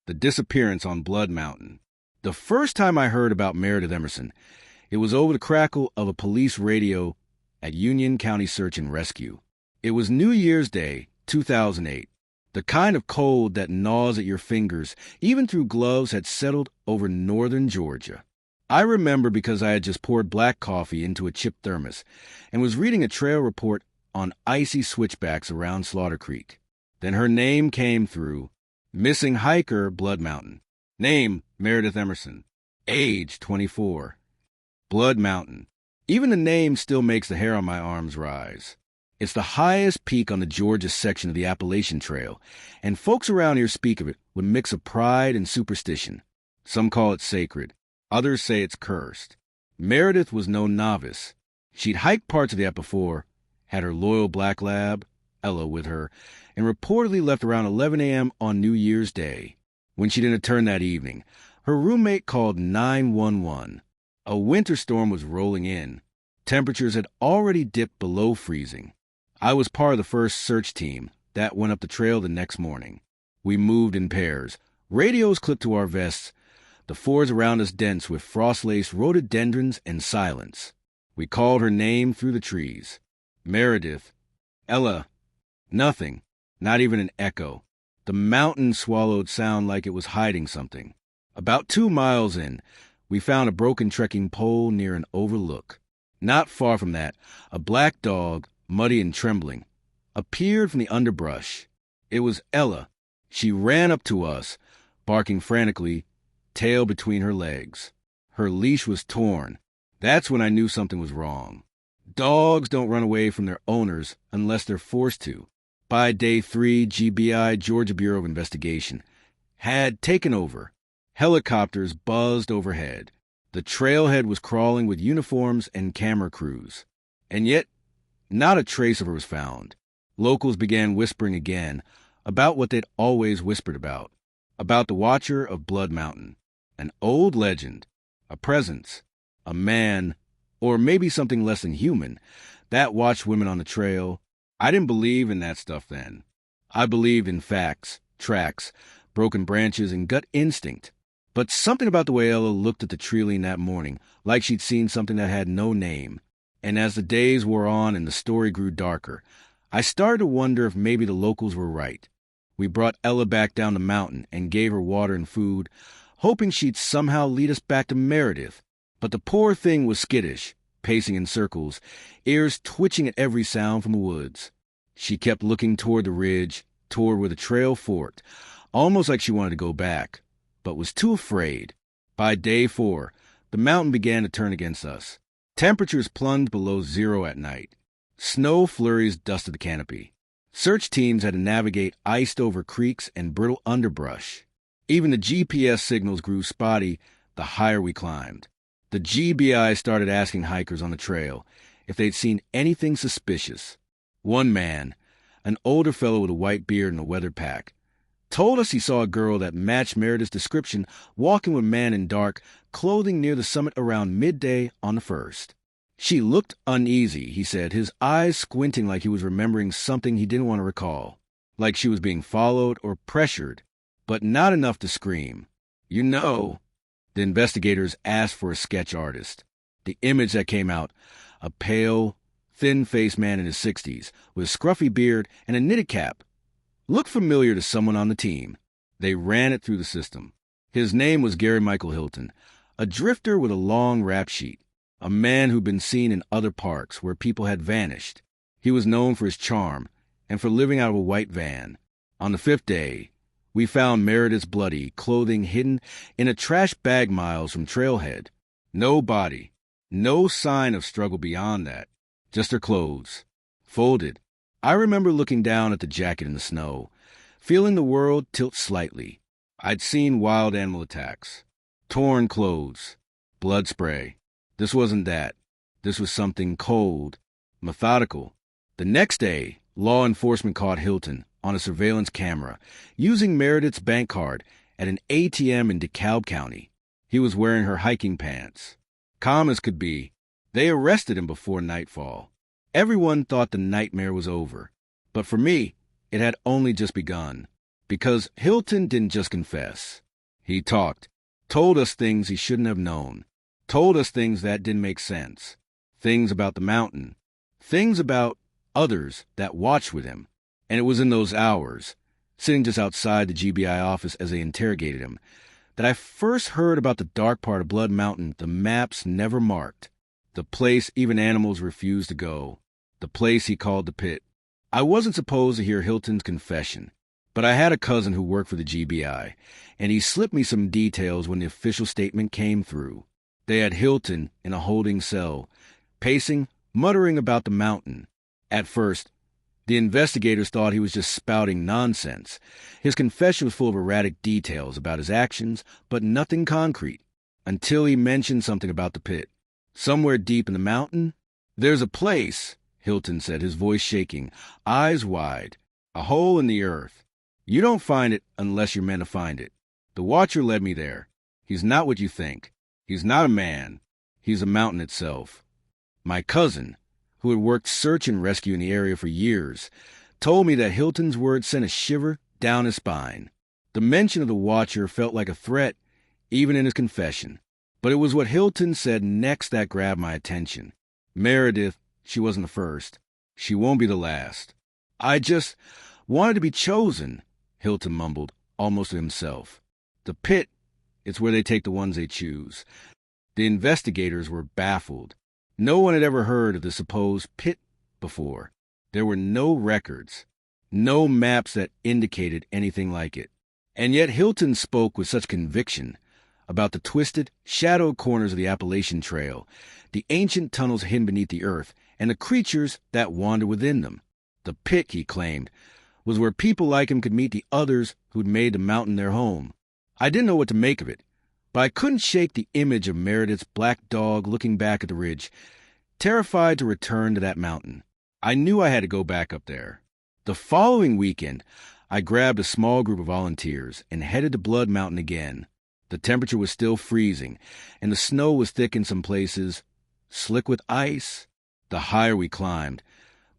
The Disappearance on Blood Mountain. The first time I heard about Meredith Emerson, it was over the crackle of a police radio at Union County Search and Rescue. It was New Year's Day, 2008. The kind of cold that gnaws at your fingers, even through gloves, had settled over northern Georgia. I remember because I had just poured black coffee into a chipped thermos and was reading a trail report on icy switchbacks around Slaughter Creek. Then her name came through. Missing hiker, Blood Mountain. Name, Meredith Emerson. Age, 24. Blood Mountain. Even the name still makes the hair on my arms rise. It's the highest peak on the Georgia section of the Appalachian Trail, and folks around here speak of it with a mix of pride and superstition. Some call it sacred. Others say it's cursed. Meredith was no novice. She'd hiked parts of that before, had her loyal black lab, Ella, with her, and reportedly left around 11 a.m. on New Year's Day. When she didn't return that evening, her roommate called 911. A winter storm was rolling in. Temperatures had already dipped below freezing. I was part of the first search team that went up the trail the next morning. We moved in pairs, radios clipped to our vests, the forest around us dense with frost-laced rhododendrons and silence. We called her name through the trees. Meredith. Ella. Nothing. Not even an echo. The mountain swallowed sound like it was hiding something. About 2 miles in, we found a broken trekking pole near an overlook. Not far from that, a black dog, muddy and trembling, appeared from the underbrush. It was Ella. She ran up to us, barking frantically, tail between her legs. Her leash was torn. That's when I knew something was wrong. Dogs don't run away from their owners unless they're forced to. By day 3, GBI, Georgia Bureau of Investigation, had taken over. Helicopters buzzed overhead. The trailhead was crawling with uniforms and camera crews. And yet, not a trace of her was found. Locals began whispering again about what they'd always whispered about the Watcher of Blood Mountain. An old legend, a presence, a man, or maybe something less than human, that watched women on the trail. I didn't believe in that stuff then. I believed in facts, tracks, broken branches, and gut instinct. But something about the way Ella looked at the treeline that morning, like she'd seen something that had no name. And as the days wore on and the story grew darker, I started to wonder if maybe the locals were right. We brought Ella back down the mountain and gave her water and food, hoping she'd somehow lead us back to Meredith. But the poor thing was skittish, pacing in circles, ears twitching at every sound from the woods. She kept looking toward the ridge, toward where the trail forked, almost like she wanted to go back, but was too afraid. By day 4, the mountain began to turn against us. Temperatures plunged below zero at night. Snow flurries dusted the canopy. Search teams had to navigate iced-over creeks and brittle underbrush. Even the GPS signals grew spotty the higher we climbed. The GBI started asking hikers on the trail if they'd seen anything suspicious. One man, an older fellow with a white beard and a weathered pack, told us he saw a girl that matched Meredith's description walking with a man in dark clothing near the summit around midday on the 1st. She looked uneasy, he said, his eyes squinting like he was remembering something he didn't want to recall, like she was being followed or pressured, but not enough to scream. You know, the investigators asked for a sketch artist. The image that came out, a pale, thin-faced man in his 60s, with a scruffy beard and a knitted cap, looked familiar to someone on the team. They ran it through the system. His name was Gary Michael Hilton, a drifter with a long rap sheet, a man who'd been seen in other parks where people had vanished. He was known for his charm and for living out of a white van. On the 5th day, we found Meredith's bloody clothing hidden in a trash bag miles from trailhead. No body, no sign of struggle beyond that, just her clothes, folded. I remember looking down at the jacket in the snow, feeling the world tilt slightly. I'd seen wild animal attacks, torn clothes, blood spray. This wasn't that. This was something cold, methodical. The next day, law enforcement caught Hilton on a surveillance camera using Meredith's bank card at an ATM in DeKalb County. He was wearing her hiking pants. Calm as could be, they arrested him before nightfall. Everyone thought the nightmare was over, but for me, it had only just begun. Because Hilton didn't just confess. He talked, told us things he shouldn't have known, told us things that didn't make sense, things about the mountain, things about others that watched with him. And it was in those hours, sitting just outside the GBI office as they interrogated him, that I first heard about the dark part of Blood Mountain the maps never marked, the place even animals refused to go, the place he called the pit. I wasn't supposed to hear Hilton's confession, but I had a cousin who worked for the GBI, and he slipped me some details when the official statement came through. They had Hilton in a holding cell, pacing, muttering about the mountain. At first, the investigators thought he was just spouting nonsense. His confession was full of erratic details about his actions, but nothing concrete, until he mentioned something about the pit. Somewhere deep in the mountain, there's a place, Hilton said, his voice shaking, eyes wide, a hole in the earth. You don't find it unless you're meant to find it. The Watcher led me there. He's not what you think. He's not a man. He's a mountain itself. My cousin, who had worked search and rescue in the area for years, told me that Hilton's words sent a shiver down his spine. The mention of the Watcher felt like a threat, even in his confession. But it was what Hilton said next that grabbed my attention. Meredith, she wasn't the first. She won't be the last. I just wanted to be chosen, Hilton mumbled, almost to himself. The pit, it's where they take the ones they choose. The investigators were baffled. No one had ever heard of the supposed pit before. There were no records, no maps that indicated anything like it. And yet Hilton spoke with such conviction about the twisted, shadowed corners of the Appalachian Trail, the ancient tunnels hidden beneath the earth, and the creatures that wander within them. The pit, he claimed, was where people like him could meet the others who'd made the mountain their home. I didn't know what to make of it, but I couldn't shake the image of Meredith's black dog looking back at the ridge, terrified to return to that mountain. I knew I had to go back up there. The following weekend, I grabbed a small group of volunteers and headed to Blood Mountain again. The temperature was still freezing, and the snow was thick in some places, slick with ice. The higher we climbed,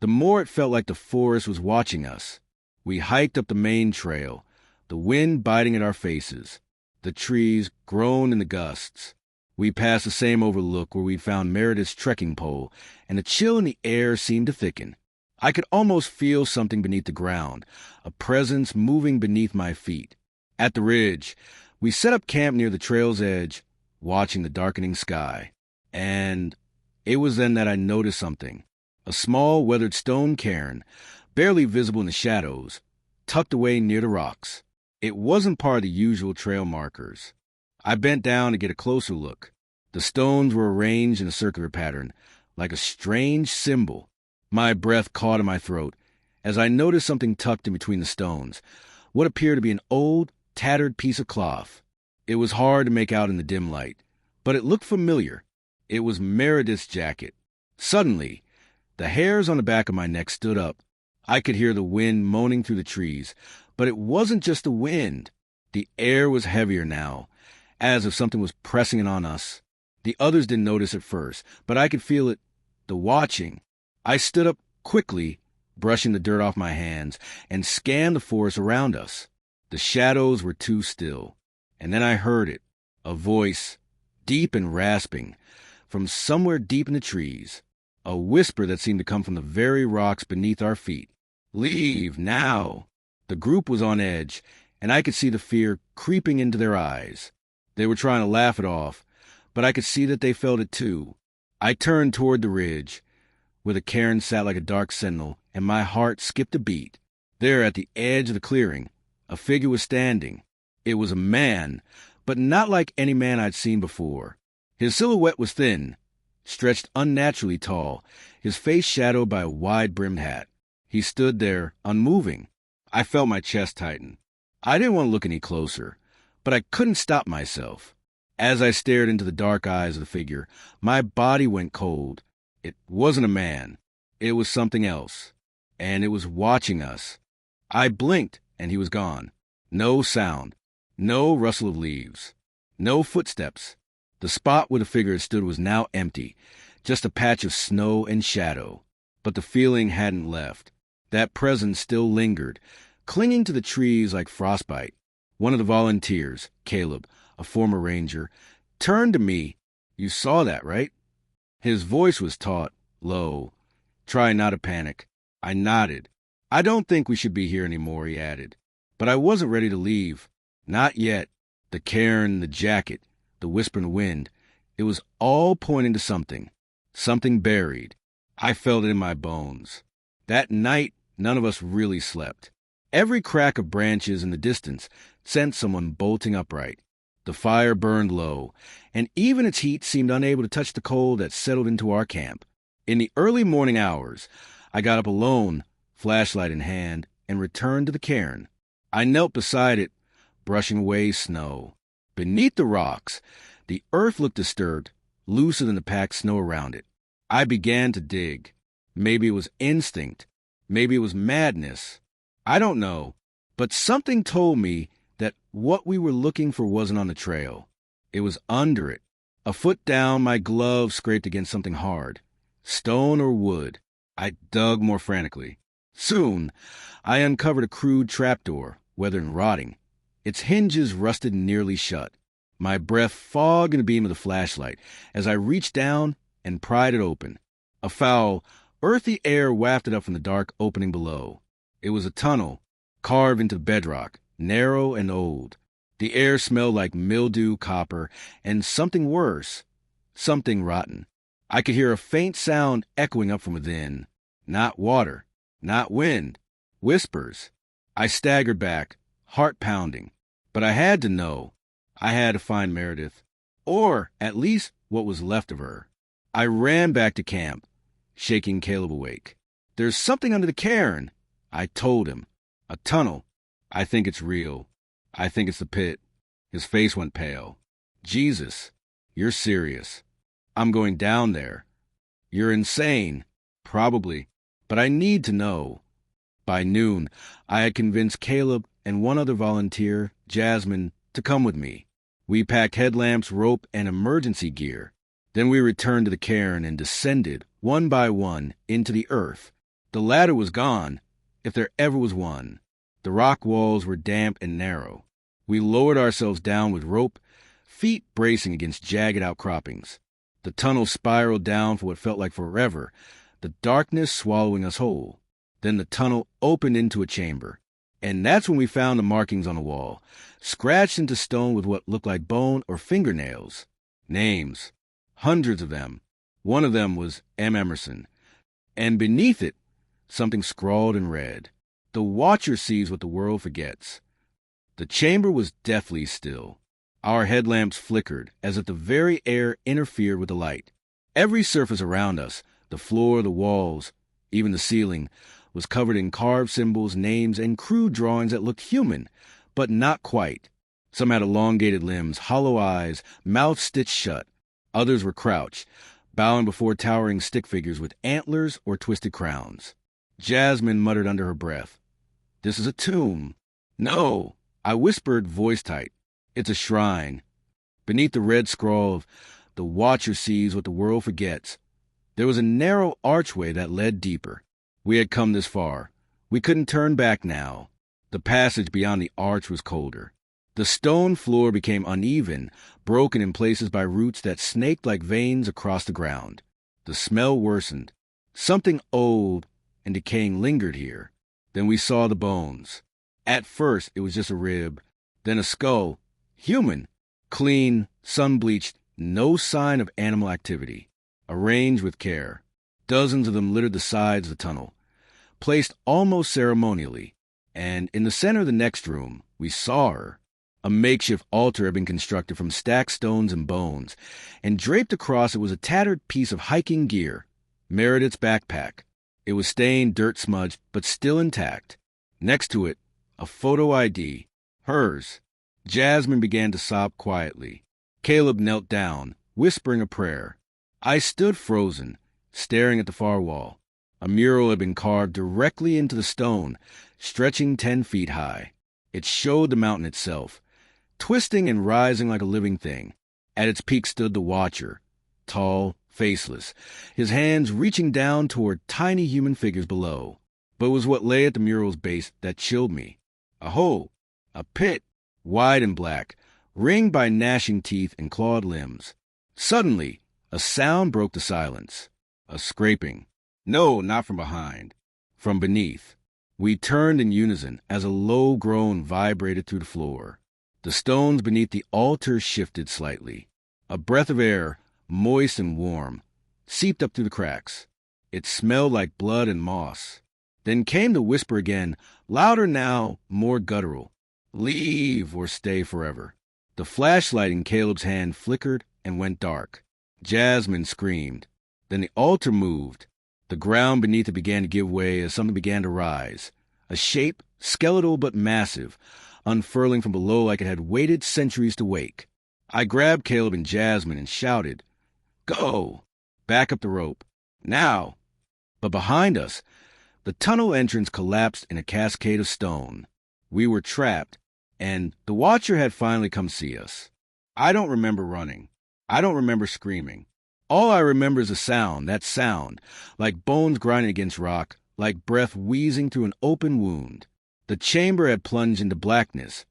the more it felt like the forest was watching us. We hiked up the main trail, the wind biting at our faces. The trees groaned in the gusts. We passed the same overlook where we'd found Meredith's trekking pole, and the chill in the air seemed to thicken. I could almost feel something beneath the ground, a presence moving beneath my feet. At the ridge, we set up camp near the trail's edge, watching the darkening sky. And it was then that I noticed something. A small, weathered stone cairn, barely visible in the shadows, tucked away near the rocks. It wasn't part of the usual trail markers. I bent down to get a closer look. The stones were arranged in a circular pattern, like a strange symbol. My breath caught in my throat as I noticed something tucked in between the stones, what appeared to be an old, tattered piece of cloth. It was hard to make out in the dim light, but it looked familiar. It was Meredith's jacket. Suddenly, the hairs on the back of my neck stood up. I could hear the wind moaning through the trees, but it wasn't just the wind. The air was heavier now, as if something was pressing it on us. The others didn't notice at first, but I could feel it, the watching. I stood up quickly, brushing the dirt off my hands, and scanned the forest around us. The shadows were too still. And then I heard it, a voice, deep and rasping, from somewhere deep in the trees, a whisper that seemed to come from the very rocks beneath our feet. Leave, now! The group was on edge, and I could see the fear creeping into their eyes. They were trying to laugh it off, but I could see that they felt it too. I turned toward the ridge, where the cairn sat like a dark sentinel, and my heart skipped a beat. There, at the edge of the clearing, a figure was standing. It was a man, but not like any man I'd seen before. His silhouette was thin, stretched unnaturally tall, his face shadowed by a wide-brimmed hat. He stood there, unmoving. I felt my chest tighten. I didn't want to look any closer, but I couldn't stop myself. As I stared into the dark eyes of the figure, my body went cold. It wasn't a man. It was something else. And it was watching us. I blinked, and he was gone. No sound. No rustle of leaves. No footsteps. The spot where the figure had stood was now empty, just a patch of snow and shadow. But the feeling hadn't left. That presence still lingered, clinging to the trees like frostbite. One of the volunteers, Caleb, a former ranger, turned to me. "You saw that, right?" His voice was taut, low. "Try not to panic." I nodded. "I don't think we should be here anymore," he added. But I wasn't ready to leave. Not yet. The cairn, the jacket, the whisper in the wind. It was all pointing to something. Something buried. I felt it in my bones. That night, none of us really slept. Every crack of branches in the distance sent someone bolting upright. The fire burned low, and even its heat seemed unable to touch the cold that settled into our camp. In the early morning hours, I got up alone, flashlight in hand, and returned to the cairn. I knelt beside it, brushing away snow. Beneath the rocks, the earth looked disturbed, looser than the packed snow around it. I began to dig. Maybe it was instinct. Maybe it was madness. I don't know. But something told me that what we were looking for wasn't on the trail. It was under it. A foot down, my glove scraped against something hard. Stone or wood. I dug more frantically. Soon, I uncovered a crude trapdoor, weathered and rotting. Its hinges rusted nearly shut. My breath fogged in the beam of the flashlight as I reached down and pried it open. A foul, earthy air wafted up from the dark opening below. It was a tunnel, carved into the bedrock, narrow and old. The air smelled like mildew, copper, and something worse, something rotten. I could hear a faint sound echoing up from within. Not water, not wind, whispers. I staggered back, heart pounding. But I had to know. I had to find Meredith, or at least what was left of her. I ran back to camp, shaking Caleb awake. "There's something under the cairn," I told him. "A tunnel. I think it's real. I think it's the pit." His face went pale. "Jesus, you're serious." "I'm going down there." "You're insane." "Probably. But I need to know." By noon, I had convinced Caleb and one other volunteer, Jasmine, to come with me. We packed headlamps, rope, and emergency gear. Then we returned to the cairn and descended, one by one, into the earth. The ladder was gone, if there ever was one. The rock walls were damp and narrow. We lowered ourselves down with rope, feet bracing against jagged outcroppings. The tunnel spiraled down for what felt like forever, the darkness swallowing us whole. Then the tunnel opened into a chamber. And that's when we found the markings on the wall, scratched into stone with what looked like bone or fingernails. Names. Hundreds of them. One of them was M. Emerson. And beneath it, something scrawled in red. "The watcher sees what the world forgets." The chamber was deathly still. Our headlamps flickered, as if the very air interfered with the light. Every surface around us, the floor, the walls, even the ceiling, was covered in carved symbols, names, and crude drawings that looked human, but not quite. Some had elongated limbs, hollow eyes, mouths stitched shut. Others were crouched, bowing before towering stick figures with antlers or twisted crowns. Jasmine muttered under her breath, "This is a tomb." "No," I whispered, voice tight. "It's a shrine." Beneath the red scrawl of "The watcher sees what the world forgets," there was a narrow archway that led deeper. We had come this far. We couldn't turn back now. The passage beyond the arch was colder. The stone floor became uneven, broken in places by roots that snaked like veins across the ground. The smell worsened. Something old and decaying lingered here. Then we saw the bones. At first, it was just a rib, then a skull. Human. Clean, sun-bleached, no sign of animal activity. Arranged with care. Dozens of them littered the sides of the tunnel, placed almost ceremonially. And in the center of the next room, we saw her. A makeshift altar had been constructed from stacked stones and bones, and draped across it was a tattered piece of hiking gear, Meredith's backpack. It was stained, dirt-smudged, but still intact. Next to it, a photo ID, hers. Jasmine began to sob quietly. Caleb knelt down, whispering a prayer. I stood frozen, staring at the far wall. A mural had been carved directly into the stone, stretching 10 feet high. It showed the mountain itself, twisting and rising like a living thing. At its peak stood the watcher, tall, faceless, his hands reaching down toward tiny human figures below. but it was what lay at the mural's base that chilled me. A hole, a pit, wide and black, ringed by gnashing teeth and clawed limbs. Suddenly, a sound broke the silence. A scraping. No, not from behind. From beneath. We turned in unison as a low groan vibrated through the floor. The stones beneath the altar shifted slightly. A breath of air, moist and warm, seeped up through the cracks. It smelled like blood and moss. Then came the whisper again, louder now, more guttural. Leave or stay forever. The flashlight in Caleb's hand flickered and went dark. Jasmine screamed. Then the altar moved. The ground beneath it began to give way as something began to rise. A shape, skeletal but massive, unfurling from below like it had waited centuries to wake. I grabbed Caleb and Jasmine and shouted, "Go!" Back up the rope. Now! But behind us, the tunnel entrance collapsed in a cascade of stone. We were trapped, and the Watcher had finally come see us. I don't remember running. I don't remember screaming. All I remember is that sound, like bones grinding against rock, like breath wheezing through an open wound. The chamber had plunged into blackness,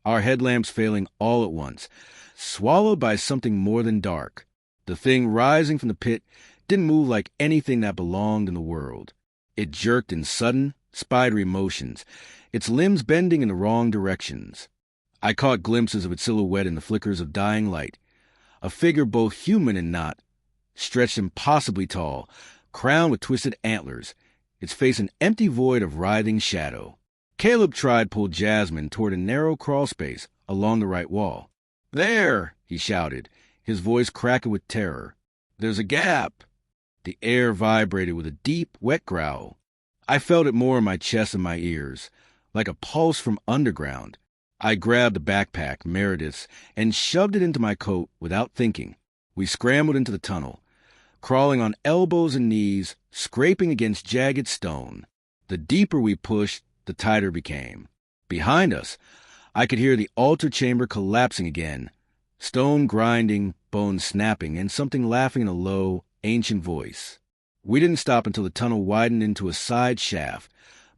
our headlamps failing all at once, swallowed by something more than dark. The thing rising from the pit didn't move like anything that belonged in the world. It jerked in sudden, spidery motions, its limbs bending in the wrong directions. I caught glimpses of its silhouette in the flickers of dying light, a figure both human and not, stretched impossibly tall, crowned with twisted antlers, its face an empty void of writhing shadow. Caleb tried to pull Jasmine toward a narrow crawl space along the right wall. "There!" he shouted, his voice cracking with terror. "There's a gap!" The air vibrated with a deep, wet growl. I felt it more in my chest and my ears, like a pulse from underground. I grabbed the backpack, Meredith's, and shoved it into my coat without thinking. We scrambled into the tunnel, crawling on elbows and knees, scraping against jagged stone. The deeper we pushed, the tighter it became. Behind us, I could hear the altar chamber collapsing again, stone grinding, bones snapping, and something laughing in a low, ancient voice. We didn't stop until the tunnel widened into a side shaft,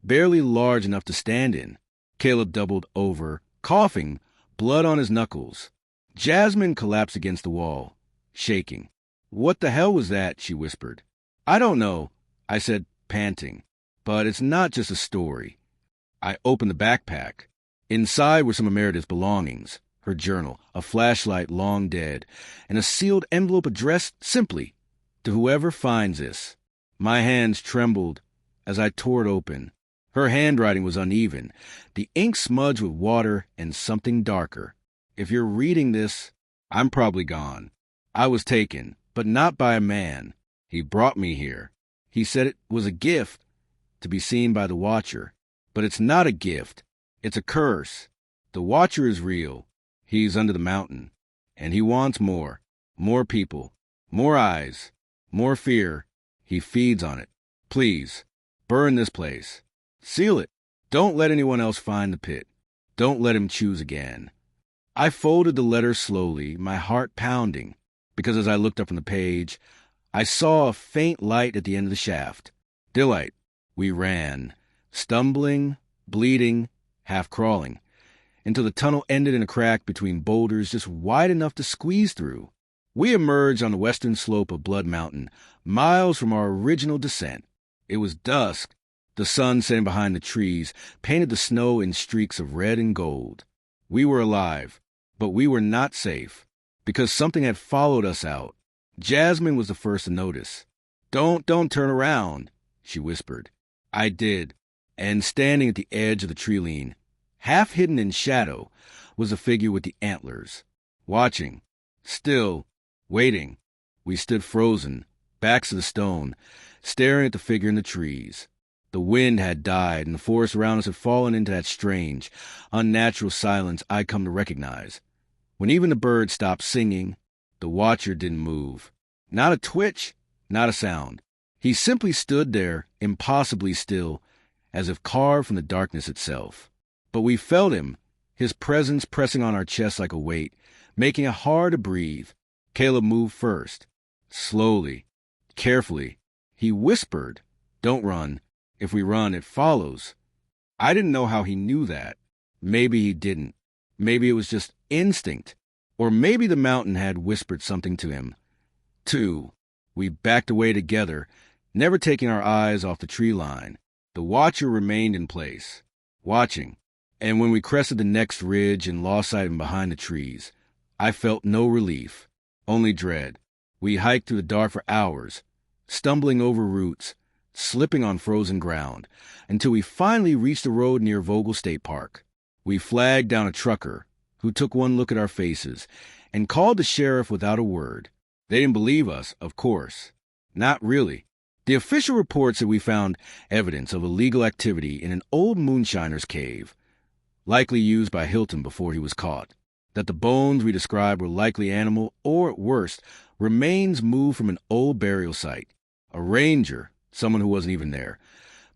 barely large enough to stand in. Caleb doubled over, coughing, blood on his knuckles. Jasmine collapsed against the wall, shaking. "What the hell was that?" she whispered. "I don't know," I said, panting. "But it's not just a story." I opened the backpack. Inside were some of Meredith's belongings, her journal, a flashlight long dead, and a sealed envelope addressed simply, "To whoever finds this." My hands trembled as I tore it open. Her handwriting was uneven, the ink smudged with water and something darker. "If you're reading this, I'm probably gone. I was taken, but not by a man. He brought me here. He said it was a gift to be seen by the Watcher. But it's not a gift. It's a curse. The Watcher is real. He's under the mountain. And he wants more. More people. More eyes. More fear. He feeds on it. Please, burn this place. Seal it. Don't let anyone else find the pit. Don't let him choose again." I folded the letter slowly, my heart pounding, because as I looked up from the page, I saw a faint light at the end of the shaft. Daylight. We ran, stumbling, bleeding, half crawling, until the tunnel ended in a crack between boulders just wide enough to squeeze through. We emerged on the western slope of Blood Mountain, miles from our original descent. It was dusk. The sun setting behind the trees painted the snow in streaks of red and gold. We were alive, but we were not safe, because something had followed us out. Jasmine was the first to notice. Don't turn around," she whispered. I did, and standing at the edge of the tree lean, half hidden in shadow, was the figure with the antlers. Watching, still, waiting. We stood frozen, backs to the stone, staring at the figure in the trees. The wind had died, and the forest around us had fallen into that strange, unnatural silence I'd come to recognize. When even the birds stopped singing, the Watcher didn't move. Not a twitch, not a sound. He simply stood there, impossibly still, as if carved from the darkness itself. But we felt him, his presence pressing on our chests like a weight, making it hard to breathe. Caleb moved first. Slowly, carefully. He whispered, "Don't run. If we run, it follows. I didn't know how he knew that. Maybe he didn't. Maybe it was just instinct. Or maybe the mountain had whispered something to him. 2. We backed away together, never taking our eyes off the tree line. The watcher remained in place, watching. And when we crested the next ridge and lost sight of him behind the trees, I felt no relief, only dread. We hiked through the dark for hours, stumbling over roots, slipping on frozen ground, until we finally reached the road near Vogel State Park. We flagged down a trucker, who took one look at our faces, and called the sheriff without a word. They didn't believe us, of course. Not really. The official reports that we found evidence of illegal activity in an old moonshiner's cave, likely used by Hilton before he was caught. That the bones we described were likely animal, or at worst, remains moved from an old burial site. A ranger, someone who wasn't even there,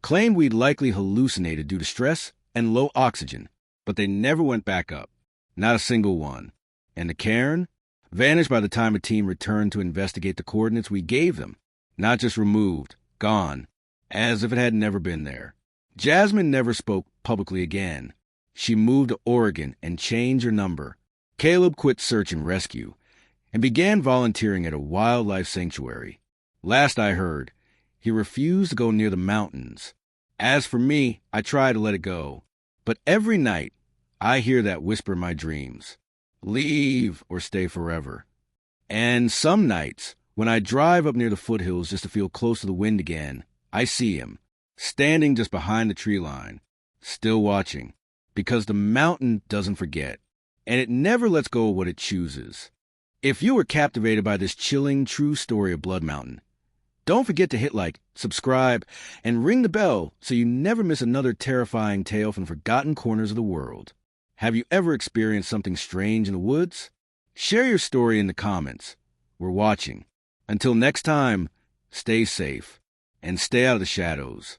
claimed we'd likely hallucinated due to stress and low oxygen, but they never went back up. Not a single one. And the cairn? Vanished by the time a team returned to investigate the coordinates we gave them. Not just removed, gone, as if it had never been there. Jasmine never spoke publicly again. She moved to Oregon and changed her number. Caleb quit search and rescue and began volunteering at a wildlife sanctuary. Last I heard, he refused to go near the mountains. As for me, I try to let it go. But every night, I hear that whisper in my dreams. Leave or stay forever. And some nights, when I drive up near the foothills just to feel close to the wind again, I see him, standing just behind the tree line, still watching, because the mountain doesn't forget, and it never lets go of what it chooses. If you were captivated by this chilling, true story of Blood Mountain, don't forget to hit like, subscribe, and ring the bell so you never miss another terrifying tale from forgotten corners of the world. Have you ever experienced something strange in the woods? Share your story in the comments. We're watching. Until next time, stay safe and stay out of the shadows.